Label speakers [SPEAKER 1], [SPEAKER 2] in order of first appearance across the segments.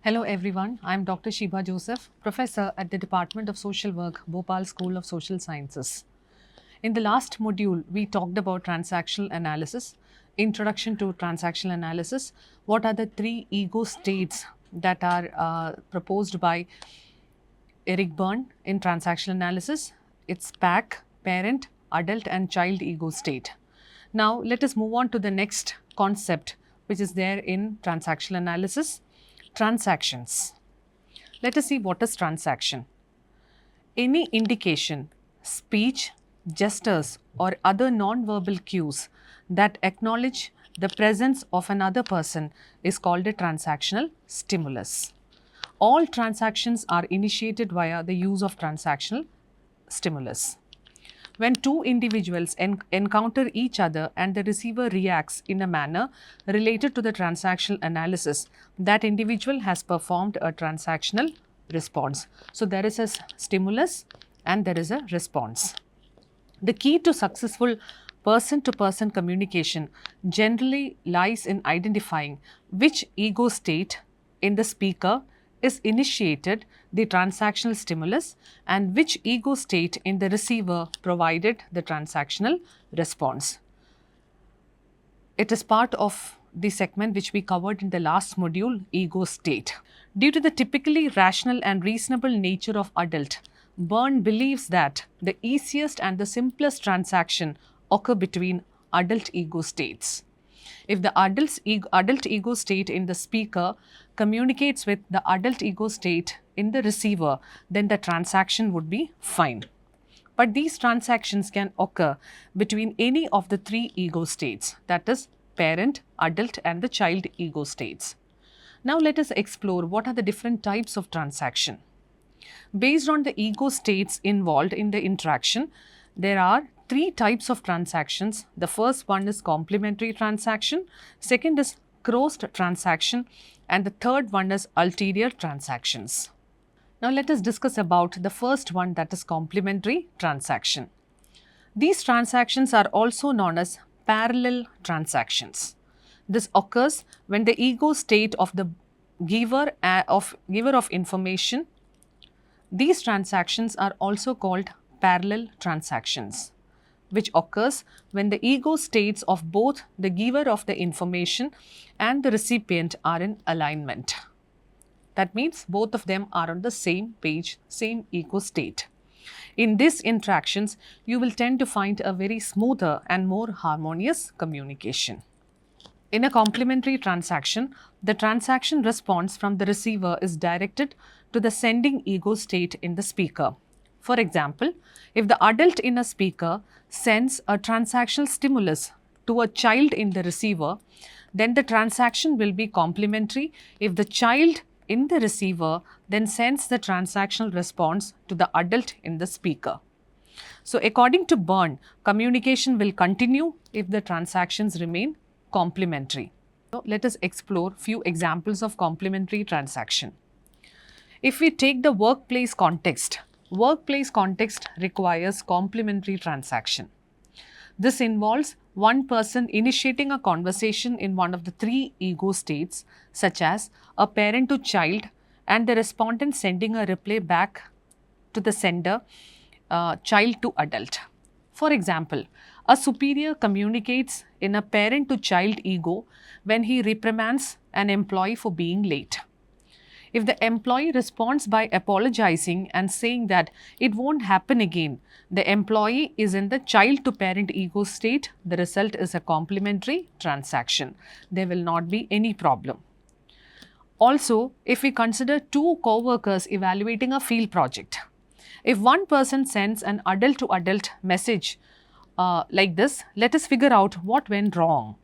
[SPEAKER 1] Hello everyone, I am Dr. Sheba Joseph, Professor at the Department of Social Work, Bhopal School of Social Sciences. In the last module, we talked about transactional analysis, introduction to transactional analysis. What are the three ego states that are proposed by Eric Berne in transactional analysis? It's PAC, parent, adult and child ego state. Now let us move on to the next concept which is there in transactional analysis, transactions. Let us see what is transaction. Any indication, speech, gestures or other non-verbal cues that acknowledge the presence of another person is called a transactional stimulus. All transactions are initiated via the use of transactional stimulus. When two individuals encounter each other and the receiver reacts in a manner related to the transactional analysis, that individual has performed a transactional response. So, there is a stimulus and there is a response. The key to successful person-to-person communication generally lies in identifying which ego state in the speaker is initiated the transactional stimulus and which ego state in the receiver provided the transactional response. It is part of the segment which we covered in the last module, ego state. Due to the typically rational and reasonable nature of adult, Berne believes that the easiest and the simplest transaction occur between adult ego states. If the adult ego state in the speaker communicates with the adult ego state in the receiver, then the transaction would be fine. But these transactions can occur between any of the three ego states, that is parent, adult and the child ego states. Now let us explore what are the different types of transaction. Based on the ego states involved in the interaction, there are three types of transactions. The first one is complementary transaction, second is crossed transaction and the third one is ulterior transactions. Now let us discuss about the first one, that is complementary transaction. These transactions are also known as parallel transactions. This occurs when the ego state of the giver of information. These transactions are also called parallel transactions, which occurs when the ego states of both the giver of the information and the recipient are in alignment. That means both of them are on the same page, same ego state. In these interactions, you will tend to find a very smoother and more harmonious communication. In a complementary transaction, the transaction response from the receiver is directed to the sending ego state in the speaker. For example, if the adult in a speaker sends a transactional stimulus to a child in the receiver, then the transaction will be complementary if the child in the receiver then sends the transactional response to the adult in the speaker. So, according to Berne, communication will continue if the transactions remain complementary. So, let us explore few examples of complementary transaction. If we take the workplace context requires complementary transaction. This involves one person initiating a conversation in one of the three ego states, such as a parent to child and the respondent sending a reply back to the sender, child to adult. For example, a superior communicates in a parent to child ego when he reprimands an employee for being late. If the employee responds by apologizing and saying that it won't happen again, the employee is in the child to parent ego state. The result is a complementary transaction. There will not be any problem. Also, if we consider two co-workers evaluating a field project, if one person sends an adult to adult message like this, let us figure out what went wrong.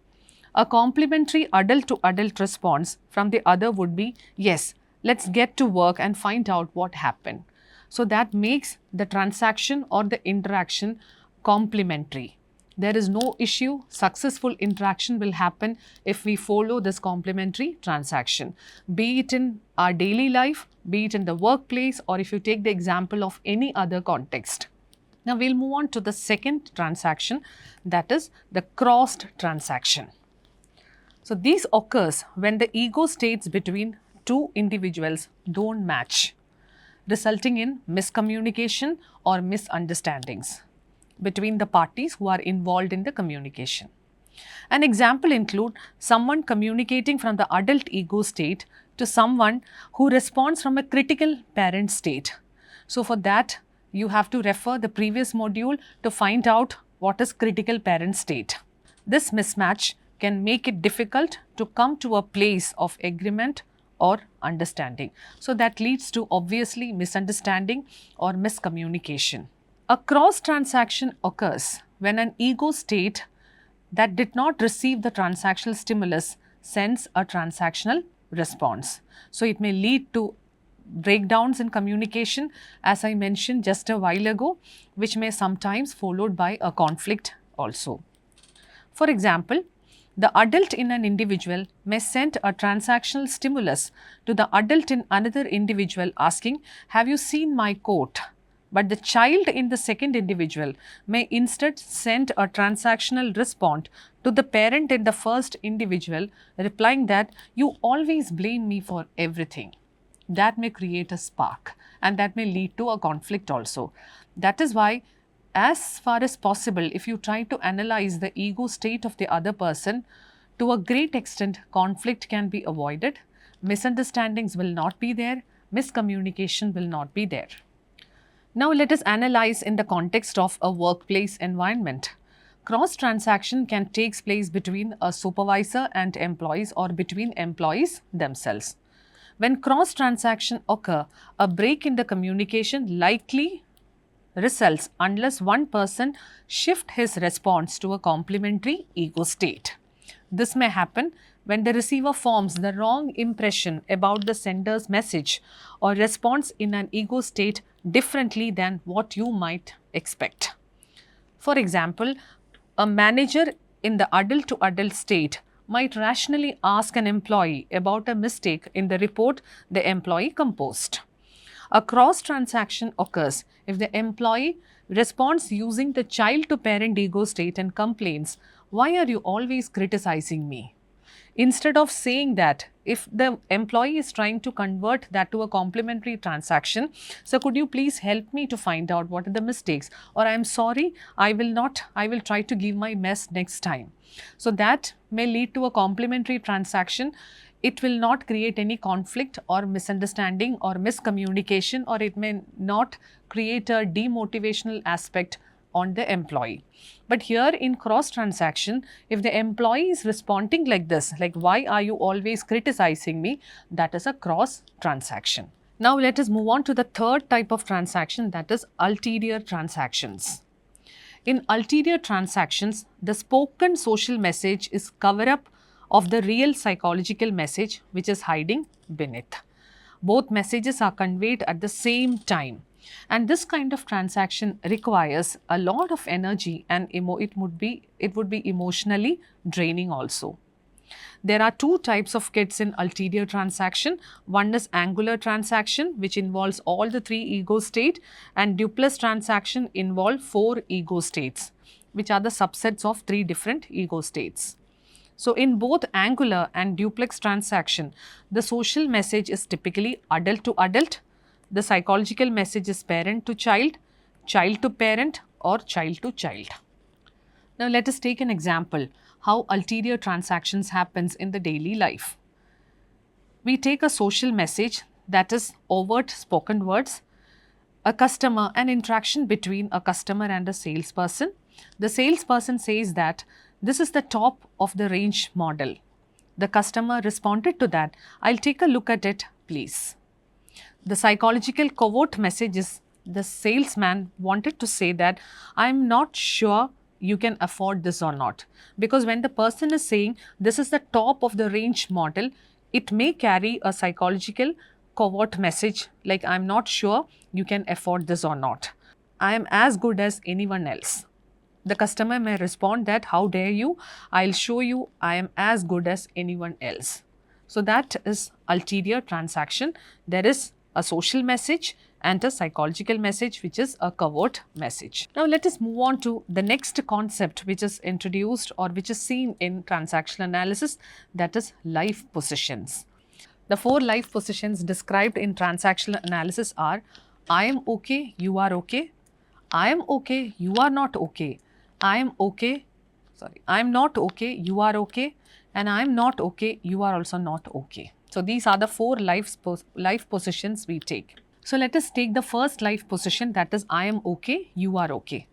[SPEAKER 1] A complementary adult to adult response from the other would be, yes, let's get to work and find out what happened. So, that makes the transaction or the interaction complementary. There is no issue. Successful interaction will happen if we follow this complementary transaction, be it in our daily life, be it in the workplace, or if you take the example of any other context. Now, we'll move on to the second transaction, that is the crossed transaction. So, this occurs when the ego states between two individuals don't match, resulting in miscommunication or misunderstandings between the parties who are involved in the communication. An example include someone communicating from the adult ego state to someone who responds from a critical parent state. So for that, you have to refer the previous module to find out what is critical parent state. This mismatch can make it difficult to come to a place of agreement or understanding. So that leads to obviously misunderstanding or miscommunication. A cross transaction occurs when an ego state that did not receive the transactional stimulus sends a transactional response. So it may lead to breakdowns in communication, as I mentioned just a while ago, which may sometimes followed by a conflict also. For example, the adult in an individual may send a transactional stimulus to the adult in another individual asking, "Have you seen my coat?" But the child in the second individual may instead send a transactional response to the parent in the first individual, replying that, "You always blame me for everything." That may create a spark and that may lead to a conflict also. That is why, as far as possible, if you try to analyze the ego state of the other person, to a great extent, conflict can be avoided, misunderstandings will not be there, miscommunication will not be there. Now let us analyze in the context of a workplace environment. Cross transaction can take place between a supervisor and employees or between employees themselves. When cross transaction occur, a break in the communication likely results unless one person shift his response to a complementary ego state. This may happen when the receiver forms the wrong impression about the sender's message or responds in an ego state differently than what you might expect. For example, a manager in the adult to adult state might rationally ask an employee about a mistake in the report the employee composed. A cross transaction occurs if the employee responds using the child to parent ego state and complains, "Why are you always criticizing me?" Instead of saying that, if the employee is trying to convert that to a complementary transaction, "So could you please help me to find out what are the mistakes?" or "I am sorry, I will try to give my best next time." So that may lead to a complementary transaction. It will not create any conflict or misunderstanding or miscommunication, or it may not create a demotivational aspect on the employee. But here in cross transaction, if the employee is responding like this, like, "Why are you always criticizing me?" that is a cross transaction. Now let us move on to the third type of transaction, that is ulterior transactions. In ulterior transactions, the spoken social message is cover up of the real psychological message which is hiding beneath. Both messages are conveyed at the same time. And this kind of transaction requires a lot of energy and it would be emotionally draining also. There are two types of kits in ulterior transaction. One is angular transaction, which involves all the three ego state, and duplex transaction involve 4 ego states, which are the subsets of 3 different ego states. So in both angular and duplex transaction, the social message is typically adult to adult. The psychological message is parent to child to parent, or child to child. Now let us take an example how ulterior transactions happens in the daily life. We take a social message, that is overt spoken words, an interaction between a customer and a salesperson. The salesperson says that this is the top of the range model. The customer responded to that, "I'll take a look at it, please." The psychological covert message is the salesman wanted to say that, "I'm not sure you can afford this or not." Because when the person is saying this is the top of the range model, it may carry a psychological covert message like, "I'm not sure you can afford this or not. I am as good as anyone else." The customer may respond that, "How dare you? I'll show you I am as good as anyone else." So that is ulterior transaction. There is a social message and a psychological message, which is a covert message. Now let us move on to the next concept which is introduced or which is seen in transactional analysis, that is life positions. The 4 life positions described in transactional analysis are I am okay, you are okay, I am okay, you are not okay, I am okay, I am not okay, you are okay, and I am not okay, you are also not okay. So these are the 4 life positions we take. So let us take the first life position, that is I am okay, you are okay.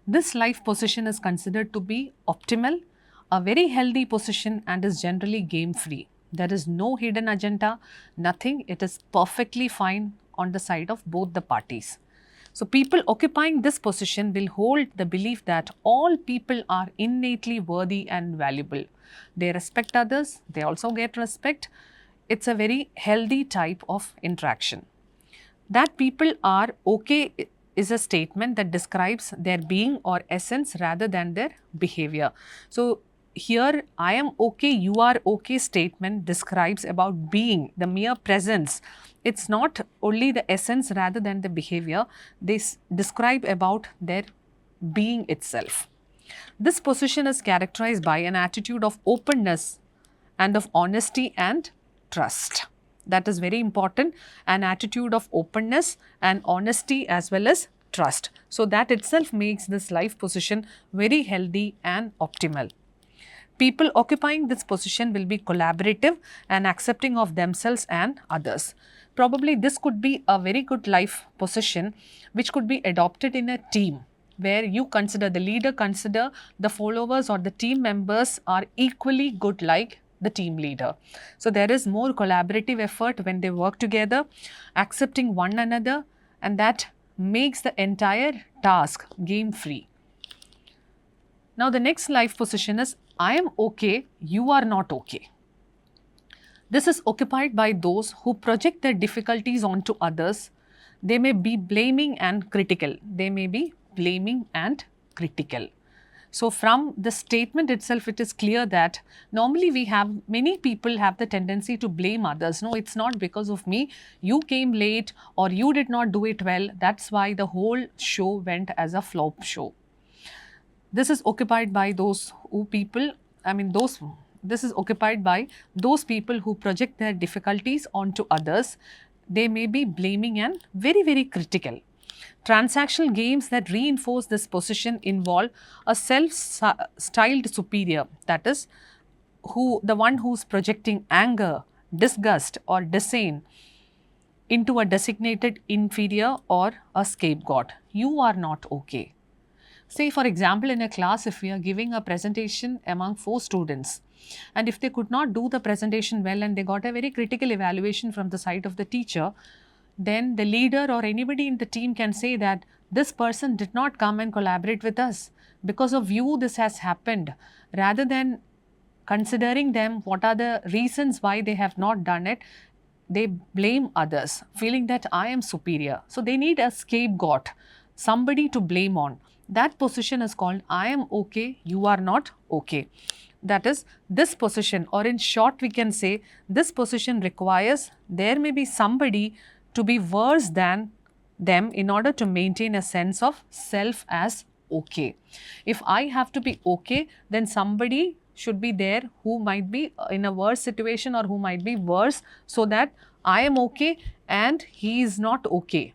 [SPEAKER 1] This life position is considered to be optimal, a very healthy position, and is generally game free. There is no hidden agenda, nothing. It is perfectly fine on the side of both the parties. So people occupying this position will hold the belief that all people are innately worthy and valuable. They respect others, they also get respect. It's a very healthy type of interaction. That people are okay is a statement that describes their being or essence rather than their behavior. So here I am okay, you are okay statement describes about being, the mere presence. It's not only the essence rather than the behavior. They describe about their being itself. This position is characterized by an attitude of openness and of honesty and trust. That is very important, an attitude of openness and honesty as well as trust. So that itself makes this life position very healthy and optimal. People occupying this position will be collaborative and accepting of themselves and others. Probably this could be a very good life position which could be adopted in a team, where you consider, the leader consider the followers or the team members are equally good like the team leader. So there is more collaborative effort when they work together, accepting one another, and that makes the entire task game free. Now the next life position is I am okay, you are not okay. This is occupied by those who project their difficulties onto others. They may be blaming and critical. They may be blaming and critical. So from the statement itself, it is clear that normally many people have the tendency to blame others. No, it's not because of me. You came late or you did not do it well. That's why the whole show went as a flop show. This is occupied by those people who project their difficulties onto others. They may be blaming and very, very critical. Transactional games that reinforce this position involve a self-styled superior, that is, the one who's projecting anger, disgust or disdain into a designated inferior or a scapegoat. You are not okay. Say for example, in a class, if we are giving a presentation among 4 students, and if they could not do the presentation well and they got a very critical evaluation from the side of the teacher, then the leader or anybody in the team can say that this person did not come and collaborate with us. Because of you, this has happened. Rather than considering them, what are the reasons why they have not done it, they blame others, feeling that I am superior. So they need a scapegoat, somebody to blame on. That position is called I am okay, you are not okay. That is, this position, or in short we can say, this position requires there may be somebody to be worse than them in order to maintain a sense of self as okay. If I have to be okay, then somebody should be there who might be in a worse situation or who might be worse, so that I am okay and he is not okay,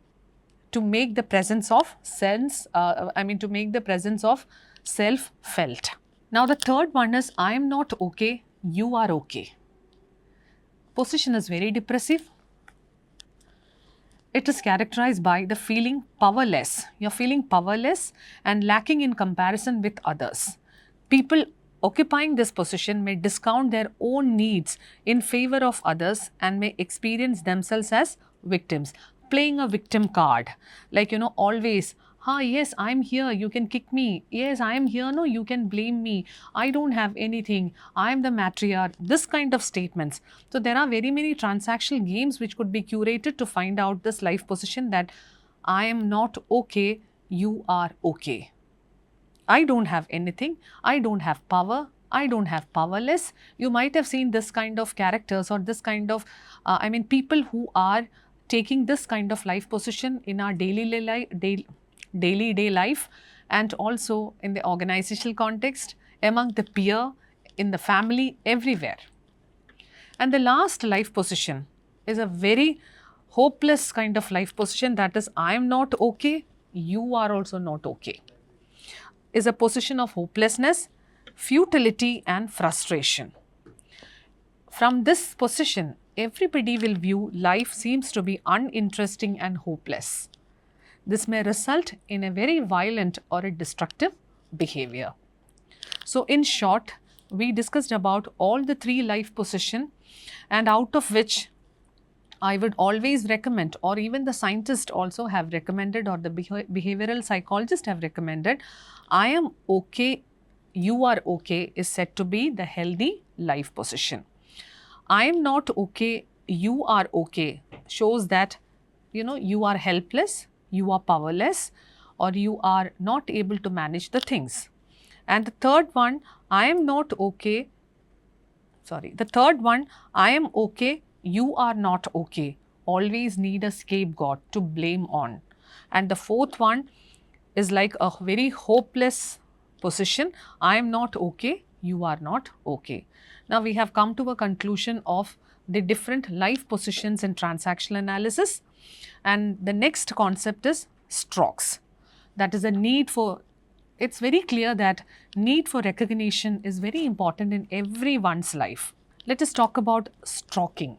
[SPEAKER 1] to make the presence of to make the presence of self felt. Now the third one is I am not okay, you are okay. Position is very depressive. It is characterized by the feeling powerless. You're feeling powerless and lacking in comparison with others. People occupying this position may discount their own needs in favor of others and may experience themselves as victims, playing a victim card. Like, always, yes, I'm here, you can kick me. Yes, I'm here, no, you can blame me. I don't have anything. I'm the matriarch. This kind of statements. So there are very many transactional games which could be curated to find out this life position, that I am not okay, you are okay. I don't have anything. I don't have power. I don't have powerless. You might have seen this kind of characters or this kind of, people who are taking this kind of life position in our daily day life, and also in the organizational context, among the peer, in the family, everywhere. And the last life position is a very hopeless kind of life position, that is, I am not okay, you are also not okay. Is a position of hopelessness, futility and frustration. From this position, everybody will view life seems to be uninteresting and hopeless. This may result in a very violent or a destructive behavior. So in short, we discussed about all the 3 life position, and out of which I would always recommend, or even the scientists also have recommended, or the behavioral psychologists have recommended, I am okay, you are okay is said to be the healthy life position. I am not okay, you are okay shows that you are helpless, you are powerless, or you are not able to manage the things. And the third one, I am not okay, the third one, I am okay, you are not okay, always need a scapegoat to blame on. And the fourth one is like a very hopeless position, I am not okay, you are not okay. Now we have come to a conclusion of the different life positions in transactional analysis, and the next concept is strokes. That is a need for, it's very clear that need for recognition is very important in everyone's life. Let us talk about stroking.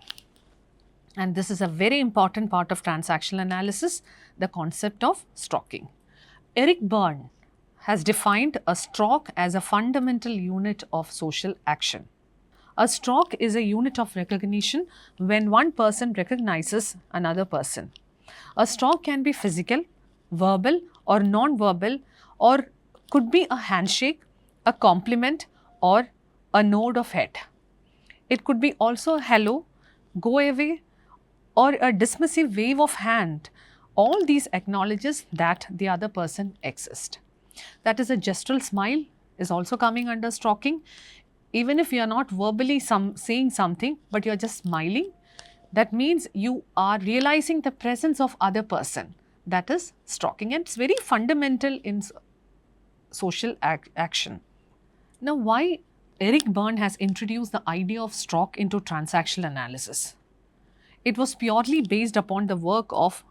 [SPEAKER 1] And this is a very important part of transactional analysis, the concept of stroking. Eric Berne has defined a stroke as a fundamental unit of social action. A stroke is a unit of recognition when one person recognizes another person. A stroke can be physical, verbal or non-verbal, or could be a handshake, a compliment or a nod of head. It could be also hello, go away or a dismissive wave of hand. All these acknowledges that the other person exists. That is, a gestural smile is also coming under stroking. Even if you are not verbally saying something, but you are just smiling, that means you are realizing the presence of other person. That is stroking, and it's very fundamental in social action. Now, why Eric Berne has introduced the idea of stroke into transactional analysis? It was purely based upon the work of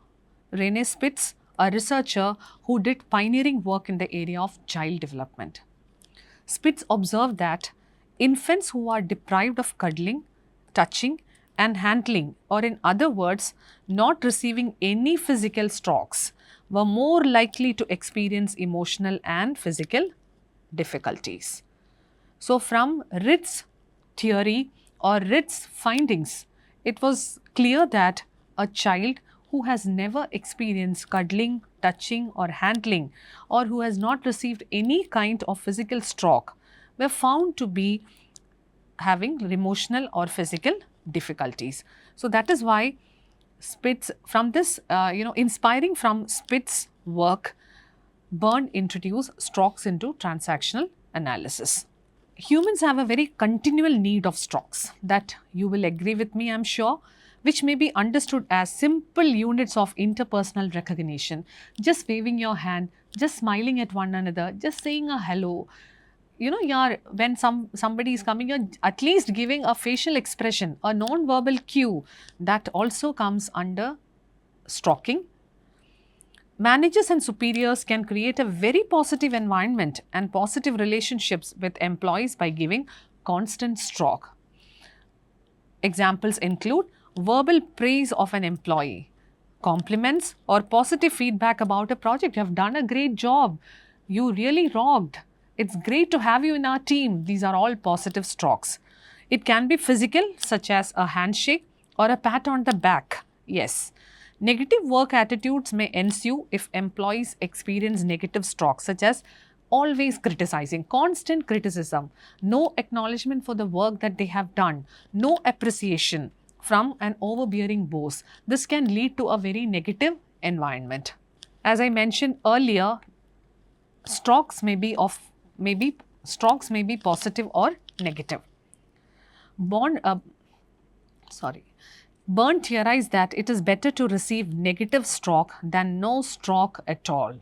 [SPEAKER 1] Rene Spitz, a researcher who did pioneering work in the area of child development. Spitz observed that infants who are deprived of cuddling, touching and handling, or in other words, not receiving any physical strokes, were more likely to experience emotional and physical difficulties. So, from Ritz's theory or Ritz's findings, it was clear that a child who has never experienced cuddling, touching or handling, or who has not received any kind of physical stroke, were found to be having emotional or physical difficulties. So, that is why Spitz, from this, inspiring from Spitz's work, Berne introduced strokes into transactional analysis. Humans have a very continual need of strokes, that you will agree with me, I am sure, which may be understood as simple units of interpersonal recognition. Just waving your hand, just smiling at one another, just saying a hello. When somebody is coming, you're at least giving a facial expression, a non-verbal cue, that also comes under stroking. Managers and superiors can create a very positive environment and positive relationships with employees by giving constant stroke. Examples include verbal praise of an employee, compliments or positive feedback about a project. You have done a great job. You really rocked. It's great to have you in our team. These are all positive strokes. It can be physical, such as a handshake or a pat on the back. Yes. Negative work attitudes may ensue if employees experience negative strokes, such as always criticizing, constant criticism, no acknowledgement for the work that they have done, no appreciation from an overbearing boss. This can lead to a very negative environment. As I mentioned earlier, strokes may be positive or negative. Berne theorized that it is better to receive negative stroke than no stroke at all.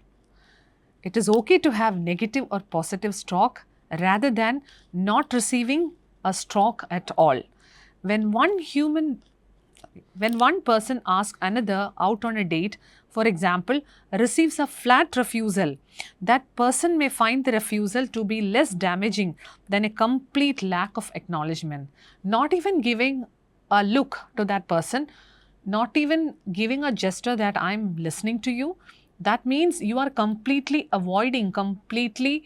[SPEAKER 1] It is okay to have negative or positive stroke rather than not receiving a stroke at all. When when one person asks another out on a date, for example, receives a flat refusal, that person may find the refusal to be less damaging than a complete lack of acknowledgement. Not even giving a look to that person, not even giving a gesture that I'm listening to you, that means you are completely avoiding, completely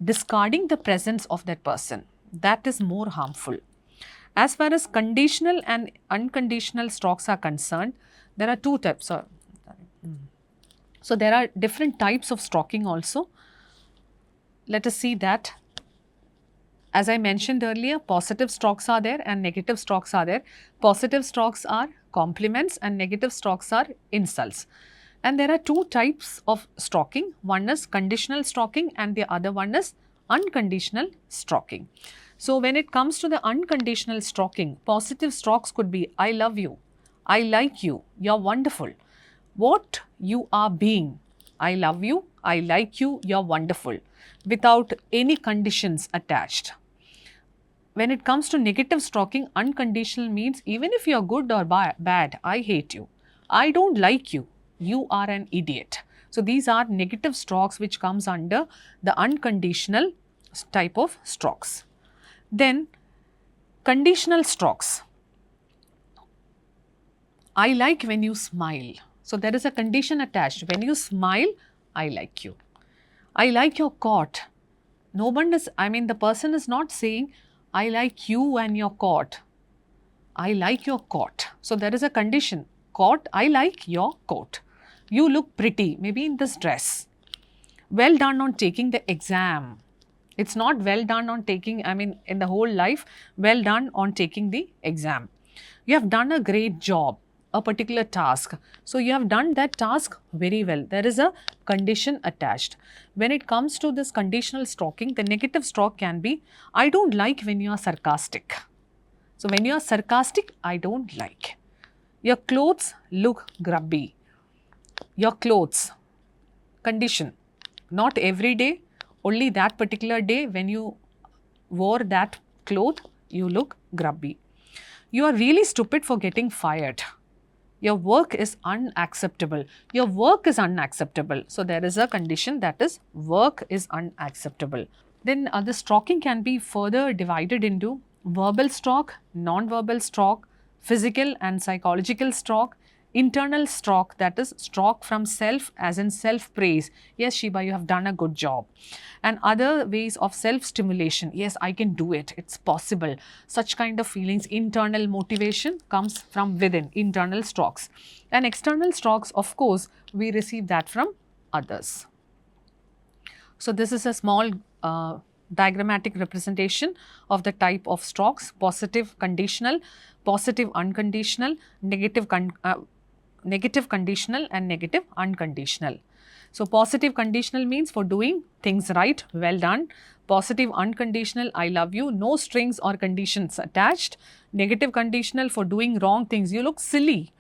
[SPEAKER 1] discarding the presence of that person. That is more harmful. As far as conditional and unconditional stalks are concerned, there are two types. So there are different types of stalking also. Let us see that. As I mentioned earlier, positive stalks are there and negative stalks are there. Positive stalks are compliments and negative stalks are insults. And there are two types of stalking. One is conditional stalking and the other one is unconditional stalking. So when it comes to the unconditional stalking, positive stalks could be, I love you, I like you, you're wonderful. What you are being, I love you, I like you, you're wonderful, without any conditions attached. When it comes to negative stalking, unconditional means even if you're good or bad, I hate you, I don't like you, you are an idiot. So these are negative stalks which comes under the unconditional type of stalks. Then conditional stalks. I like when you smile. So there is a condition attached. When you smile, I like you. I like your coat. No one is, the person is not saying, I like you and your coat. I like your coat. So there is a condition. Coat, I like your coat. You look pretty, maybe in this dress. Well done on taking the exam. It's not well done on taking, in the whole life, well done on taking the exam. You have done a great job, a particular task. So you have done that task very well. There is a condition attached. When it comes to this conditional stalking, the negative stalk can be, I don't like when you are sarcastic. So when you are sarcastic, I don't like. Your clothes look grubby. Your clothes, condition, not every day, only that particular day when you wore that cloth, you look grubby. You are really stupid for getting fired. Your work is unacceptable. Your work is unacceptable. So there is a condition, that is work is unacceptable. Then the stalking can be further divided into verbal stalk, non-verbal stalk, physical and psychological stalk, internal stalk, that is stalk from self as in self-praise. Yes, Shiba, you have done a good job. And other ways of self-stimulation. Yes, I can do it. It's possible. Such kind of feelings, internal motivation comes from within, internal stalks. And external stalks, of course, we receive that from others. So this is a small diagrammatic representation of the type of stalks: positive conditional, positive unconditional, negative conditional and negative unconditional. So positive conditional means for doing things right, well done. Positive unconditional, I love you, no strings or conditions attached. Negative conditional, for doing wrong things, you look silly.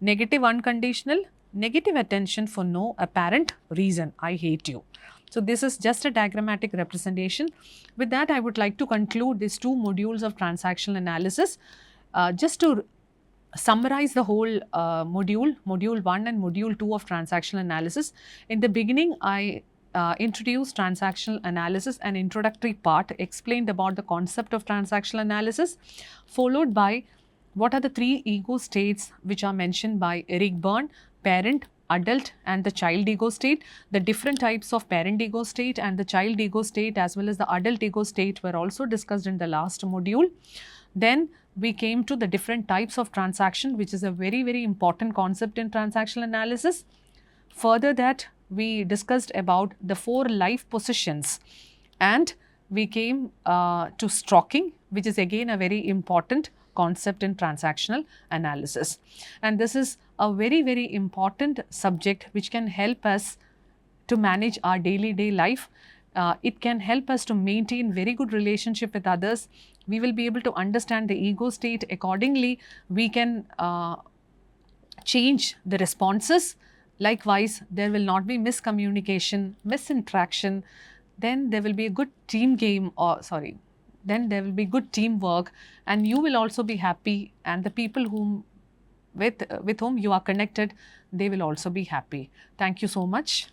[SPEAKER 1] Negative unconditional, negative attention for no apparent reason, I hate you. So this is just a diagrammatic representation. With that, I would like to conclude these two modules of transactional analysis. Just to summarize the whole module 1 and module 2 of transactional analysis. In the beginning, I introduced transactional analysis, an introductory part, explained about the concept of transactional analysis, followed by what are the three ego states which are mentioned by Eric Berne: parent, adult and the child ego state. The different types of parent ego state and the child ego state as well as the adult ego state were also discussed in the last module. Then we came to the different types of transaction, which is a very, very important concept in transactional analysis. Further that, we discussed about the 4 life positions and we came to stalking, which is again a very important concept in transactional analysis. And this is a very, very important subject which can help us to manage our daily life. It can help us to maintain very good relationship with others. We will be able to understand the ego state. Accordingly, we can change the responses. Likewise, there will not be miscommunication, misinteraction. Then there will be a good team game, or then there will be good teamwork, and you will also be happy, and the people with whom you are connected, they will also be happy. Thank you so much.